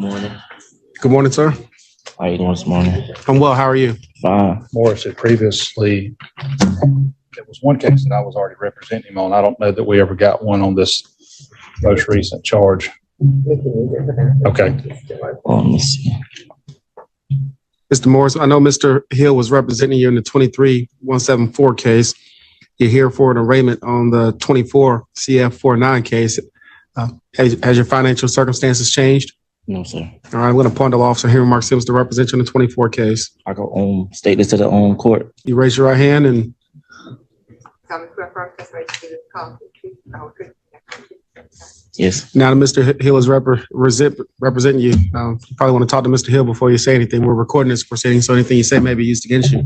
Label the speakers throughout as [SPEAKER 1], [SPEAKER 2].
[SPEAKER 1] Morning.
[SPEAKER 2] Good morning, sir.
[SPEAKER 1] How you doing this morning?
[SPEAKER 2] I'm well. How are you?
[SPEAKER 1] Fine.
[SPEAKER 3] Morris had previously, there was one case that I was already representing him on. I don't know that we ever got one on this most recent charge. Okay.
[SPEAKER 1] Let me see.
[SPEAKER 2] Mr. Morris, I know Mr. Hill was representing you in the 23-174 case. You're here for an arraignment on the 24 CF49 case. Has your financial circumstances changed?
[SPEAKER 1] No, sir.
[SPEAKER 2] All right, I'm going to appoint the law officer Henry Mark Sims to represent you in the 24 case.
[SPEAKER 1] I go state this to the court.
[SPEAKER 2] You raise your right hand and
[SPEAKER 1] Yes.
[SPEAKER 2] now that Mr. Hill is representing you, you probably want to talk to Mr. Hill before you say anything. We're recording this proceeding, so anything you say may be used against you.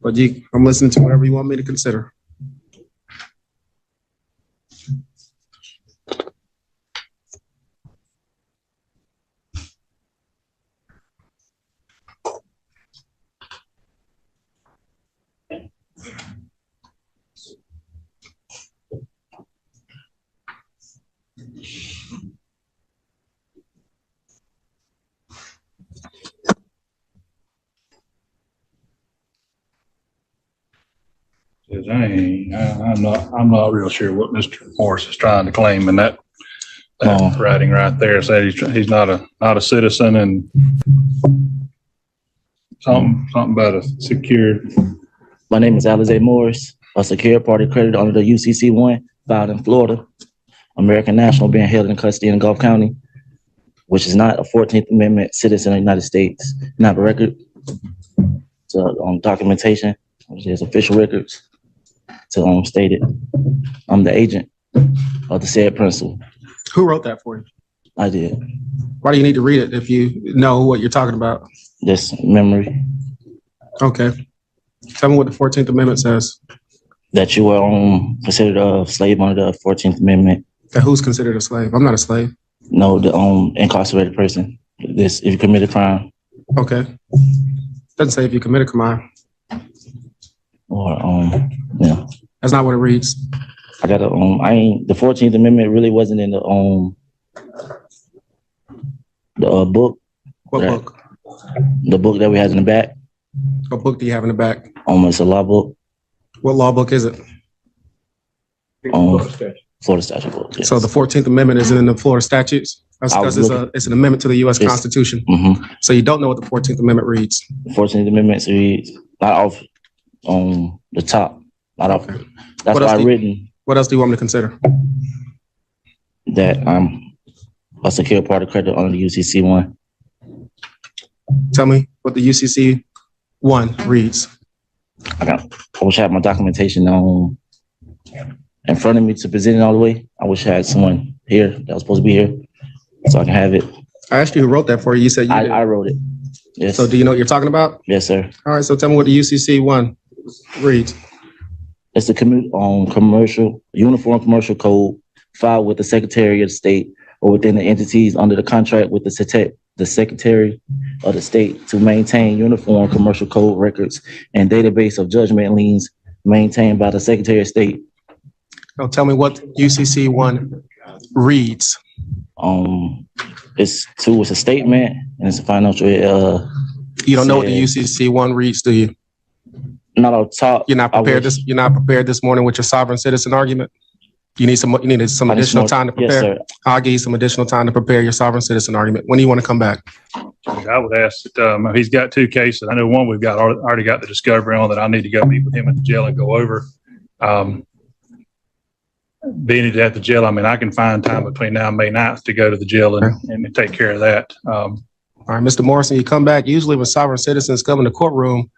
[SPEAKER 2] But I'm listening to whatever you want me to consider.
[SPEAKER 3] I'm not real sure what Mr. Morris is trying to claim in that writing right there. Said he's not a citizen and something about a secured.
[SPEAKER 1] My name is Alizé Morris, a secure party creditor under the UCC1 filed in Florida. American national being held in custody in Gulf County, which is not a 14th Amendment citizen of the United States. Not a record. So documentation, which is official records. To state it, I'm the agent of the said principal.
[SPEAKER 2] Who wrote that for you?
[SPEAKER 1] I did.
[SPEAKER 2] Why do you need to read it if you know what you're talking about?
[SPEAKER 1] This memory.
[SPEAKER 2] Okay. Tell me what the 14th Amendment says.
[SPEAKER 1] That you were considered a slave under the 14th Amendment.
[SPEAKER 2] That who's considered a slave? I'm not a slave.
[SPEAKER 1] No, the incarcerated person. This if you commit a crime.
[SPEAKER 2] Okay. Doesn't say if you commit a crime.
[SPEAKER 1] Or yeah.
[SPEAKER 2] That's not what it reads.
[SPEAKER 1] I got the 14th Amendment really wasn't in the book.
[SPEAKER 2] What book?
[SPEAKER 1] The book that we had in the back.
[SPEAKER 2] What book do you have in the back?
[SPEAKER 1] It's a law book.
[SPEAKER 2] What law book is it?
[SPEAKER 1] Florida statute book. Yes.
[SPEAKER 2] So the 14th Amendment is in the Florida statutes? That's because it's an amendment to the U.S. Constitution.
[SPEAKER 1] Mm-hmm.
[SPEAKER 2] So you don't know what the 14th Amendment reads?
[SPEAKER 1] The 14th Amendment reads not off on the top. Not off.
[SPEAKER 2] Okay.
[SPEAKER 1] That's why I've written.
[SPEAKER 2] What else do you want me to consider?
[SPEAKER 1] That I'm a secure party creditor under the UCC1.
[SPEAKER 2] Tell me what the UCC1 reads.
[SPEAKER 1] I wish I had my documentation in front of me to present it all the way. I wish I had someone here that was supposed to be here so I can have it.
[SPEAKER 2] I asked you who wrote that for you. You said you did.
[SPEAKER 1] I wrote it. Yes.
[SPEAKER 2] So do you know what you're talking about?
[SPEAKER 1] Yes, sir.
[SPEAKER 2] All right. So tell me what the UCC1 reads.
[SPEAKER 1] It's the uniform commercial code filed with the Secretary of State or within the entities under the contract with the Secretary of the State to maintain uniform commercial code records and database of judgment liens maintained by the Secretary of State.
[SPEAKER 2] Now tell me what UCC1 reads.
[SPEAKER 1] It's a statement and it's a financial.
[SPEAKER 2] You don't know what the UCC1 reads, do you?
[SPEAKER 1] Not on top.
[SPEAKER 2] You're not prepared. You're not prepared this morning with your sovereign citizen argument. You needed some additional time to prepare.
[SPEAKER 1] Yes, sir.
[SPEAKER 2] I'll give you some additional time to prepare your sovereign citizen argument. When do you want to come back?
[SPEAKER 3] I would ask that he's got two cases. I know one we've got already got the discovery on that I need to go meet with him at the jail and go over. Being at the jail, I can find time between now and May 9th to go to the jail and take care of that.
[SPEAKER 2] All right, Mr. Morrison, you come back. Usually when sovereign citizens come in the courtroom,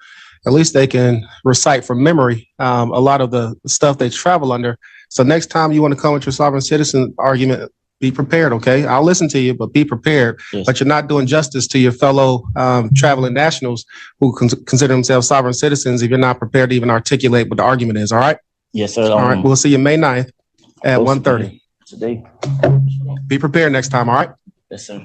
[SPEAKER 2] at least they can recite from memory a lot of the stuff they travel under. So next time you want to come with your sovereign citizen argument, be prepared, okay? I'll listen to you, but be prepared.
[SPEAKER 1] Yes. But
[SPEAKER 2] you're not doing justice to your fellow traveling nationals who consider themselves sovereign citizens if you're not prepared to even articulate what the argument is, all right?
[SPEAKER 1] Yes, sir.
[SPEAKER 2] All right, we'll see you May 9th at 1:30.
[SPEAKER 1] Today.
[SPEAKER 2] Be prepared next time, all right?
[SPEAKER 1] Yes, sir.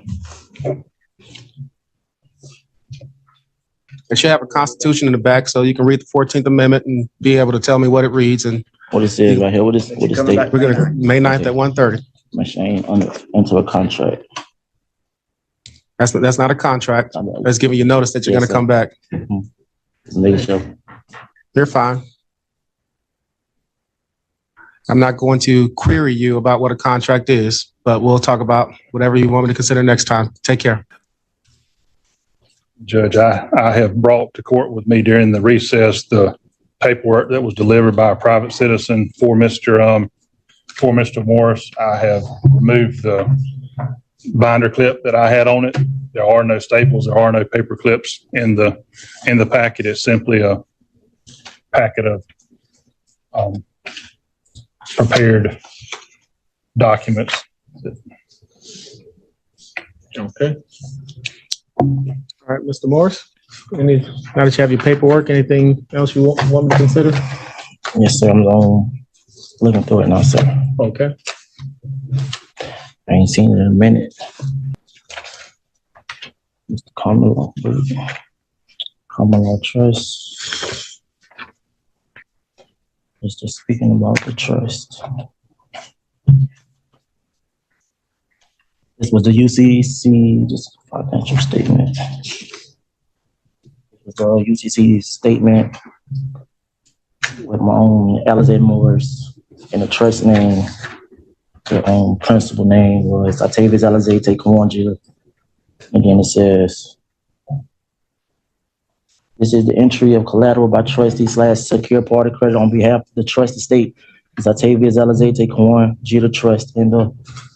[SPEAKER 2] It should have a constitution in the back so you can read the 14th Amendment and be able to tell me what it reads. And
[SPEAKER 1] what it says right here. What is state?
[SPEAKER 2] We're going to May 9th at 1:30.
[SPEAKER 1] Machine into a contract.
[SPEAKER 2] That's not a contract. That's giving you notice that you're
[SPEAKER 1] Yes,
[SPEAKER 2] gonna come back.
[SPEAKER 1] Just making sure.
[SPEAKER 2] You're fine. I'm not going to query you about what a contract is, but we'll talk about whatever you want me to consider next time. Take care.
[SPEAKER 3] Judge, I have brought to court with me during the recess the paperwork that was delivered by a private citizen for Mr. Morris. I have removed the binder clip that I had on it. There are no staples. There are no paper clips in the packet. It's simply a packet of prepared documents.
[SPEAKER 2] Okay. All right, Mr. Morris, now that you have your paperwork, anything else you want me to consider?
[SPEAKER 1] Yes, sir. I'm looking through it now, sir.
[SPEAKER 2] Okay.
[SPEAKER 1] I ain't seen it in a minute. Mr. Common Law Trust. It's just speaking about the trust. This was the UCC, just financial statement. This was the UCC statement with my own Alize Morris and the trust name. The principal name was Octavius Alize Taekwondo. And then it says, this is the entry of collateral by trustee / secure party credit on behalf of the trust estate. Is Octavius Alize Taekwondo Jeter Trust in the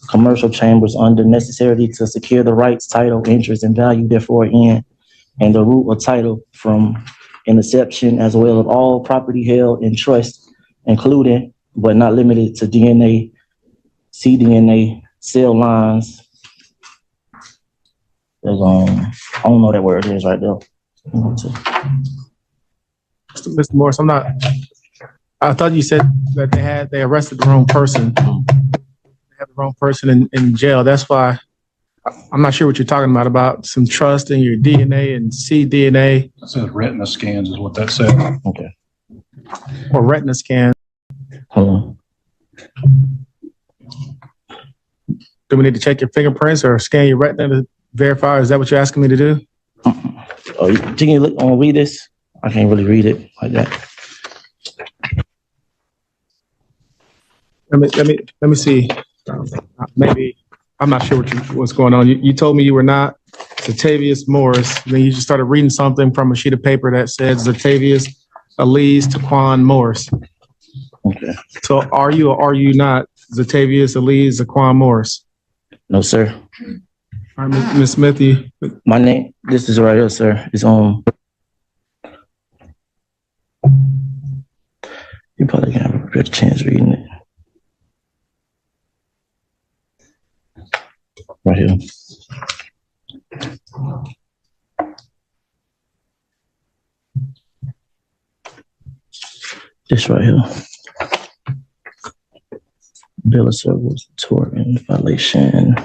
[SPEAKER 1] commercial chambers under necessity to secure the rights, title, interest, and value therefore in, and the root or title from inception, as well as all property held in trust, including but not limited to DNA, cDNA, cell lines. There's I don't know that word is right there.
[SPEAKER 2] Mr. Morris, I thought you said that they arrested the wrong person. They have the wrong person in jail. That's why I'm not sure what you're talking about some trust in your DNA and cDNA.
[SPEAKER 3] It says retina scans is what that said.
[SPEAKER 1] Okay.
[SPEAKER 2] Or retina scan.
[SPEAKER 1] Hold on.
[SPEAKER 2] Do we need to check your fingerprints or scan your retina to verify? Is that what you're asking me to do?
[SPEAKER 1] Oh, can you read this? I can't really read it like that.
[SPEAKER 2] Let me see. Maybe I'm not sure what's going on. You told me you were not Octavius Morris. Then you just started reading something from a sheet of paper that says Octavius Elise Taquan Morris.
[SPEAKER 1] Okay.
[SPEAKER 2] So are you or are you not Octavius Elise Taquan Morris?
[SPEAKER 1] No, sir.
[SPEAKER 2] All right, Ms. Smithy.
[SPEAKER 1] My name, this is right here, sir. It's on. You probably can have a good chance reading it. Right here. This right here. Bill of service, tort and violation. I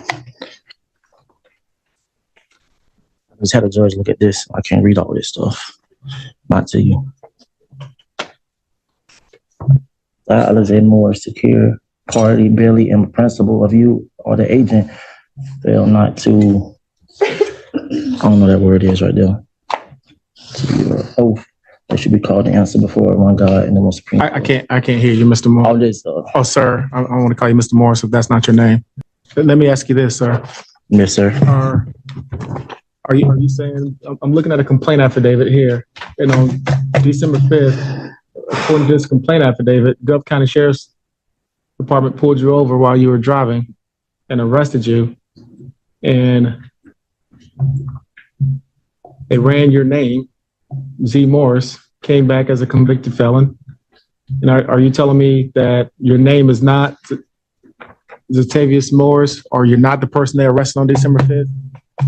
[SPEAKER 1] just had a judge look at this. I can't read all this stuff. Not to you. Alize Moore, secure party, Billy, and principal of you or the agent fail not to, I don't know that word is right there. To your oath that should be called to answer before one God and the most supreme.
[SPEAKER 2] I can't hear you, Mr. Morris.
[SPEAKER 1] All this stuff.
[SPEAKER 2] Oh, sir, I want to call you Mr. Morris if that's not your name. Let me ask you this, sir.
[SPEAKER 1] Yes, sir.
[SPEAKER 2] Are you saying, I'm looking at a complaint affidavit here, and on December 5th, according to this complaint affidavit, Gulf County Sheriff's Department pulled you over while you were driving and arrested you, and they ran your name, Z Morris, came back as a convicted felon. And are you telling me that your name is not Octavius Morris, or you're not the person they arrested on December 5th?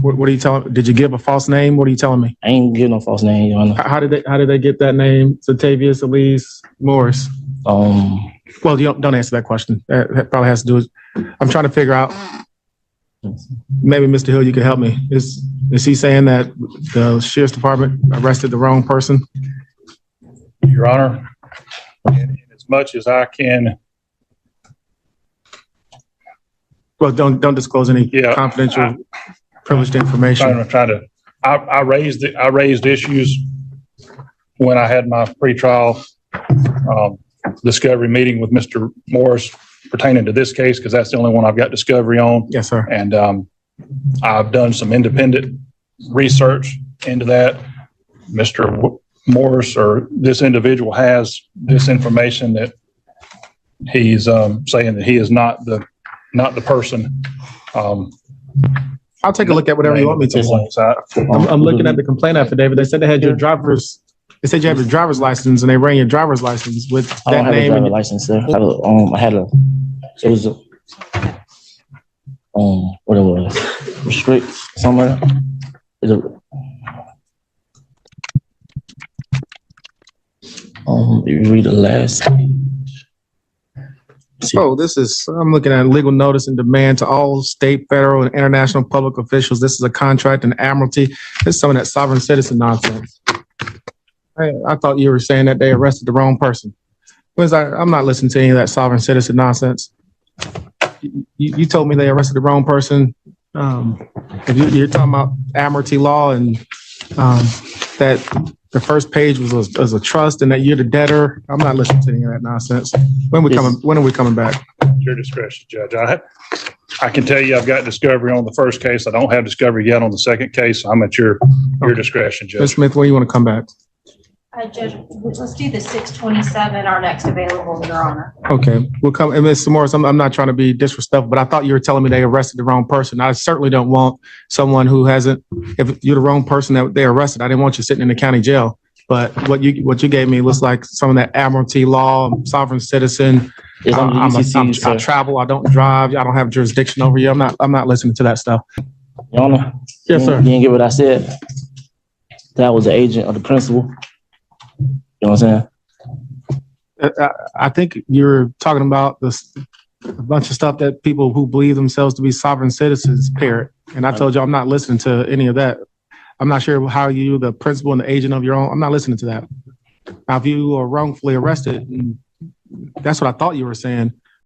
[SPEAKER 2] What are you telling? Did you give a false name? What are you telling me?
[SPEAKER 1] I ain't giving no false name, Your Honor.
[SPEAKER 2] How did they get that name, Octavius Elise Morris? Well, you don't answer that question. That probably has to do with. I'm trying to figure out. Maybe Mr. Hill, you could help me. Is he saying that the Sheriff's Department arrested the wrong person?
[SPEAKER 3] Your Honor, in as much as I can.
[SPEAKER 2] Well, don't disclose any confidential. privileged information.
[SPEAKER 3] I raised issues when I had my pretrial discovery meeting with Mr. Morris pertaining to this case, because that's the only one I've got discovery on.
[SPEAKER 2] Yes, sir.
[SPEAKER 3] And I've done some independent research into that. Mr. Morris, or this individual, has this information that he's saying that he is not the person.
[SPEAKER 2] I'll take a look at whatever you want me to. I'm looking at the complaint affidavit. They said they had your driver's. They said you have your driver's license, and they ran your driver's license with
[SPEAKER 1] I don't
[SPEAKER 2] that
[SPEAKER 1] have a
[SPEAKER 2] name.
[SPEAKER 1] driver's license, sir. It was a, what it was, restrict somewhere. You read the last page.
[SPEAKER 2] Oh, this is, I'm looking at legal notice and demand to all state, federal, and international public officials. This is a contract and admiralty. This is some of that sovereign citizen nonsense. I thought you were saying that they arrested the wrong person. I'm not listening to any of that sovereign citizen nonsense. You told me they arrested the wrong person. If you're talking about admiralty law and that the first page was a trust and that you're the debtor, I'm not listening to any of that nonsense. When are we coming back?
[SPEAKER 3] Your discretion, Judge. I can tell you I've got discovery on the first case. I don't have discovery yet on the second case. I'm at your discretion, Judge.
[SPEAKER 2] Ms. Smith, when do you want to come back?
[SPEAKER 4] Judge, let's do the 6/27, our next available, Your Honor.
[SPEAKER 2] Okay, we'll come. And Mr. Morris, I'm not trying to be disrespectful, but I thought you were telling me they arrested the wrong person. I certainly don't want someone who hasn't, if you're the wrong person that they arrested, I didn't want you sitting in the county jail. But what you gave me looks like some of that admiralty law, sovereign citizen. I travel, I don't drive, I don't have jurisdiction over you. I'm not listening to that stuff.
[SPEAKER 1] Your Honor.
[SPEAKER 2] Yes, sir.
[SPEAKER 1] You didn't get what I said. That was the agent of the principal. You know what I'm saying?
[SPEAKER 2] I think you're talking about a bunch of stuff that people who believe themselves to be sovereign citizens parrot. And I told you I'm not listening to any of that. I'm not sure how you, the principal and the agent of your own, I'm not listening to that. Now, if you are wrongfully arrested, that's what I thought you were saying.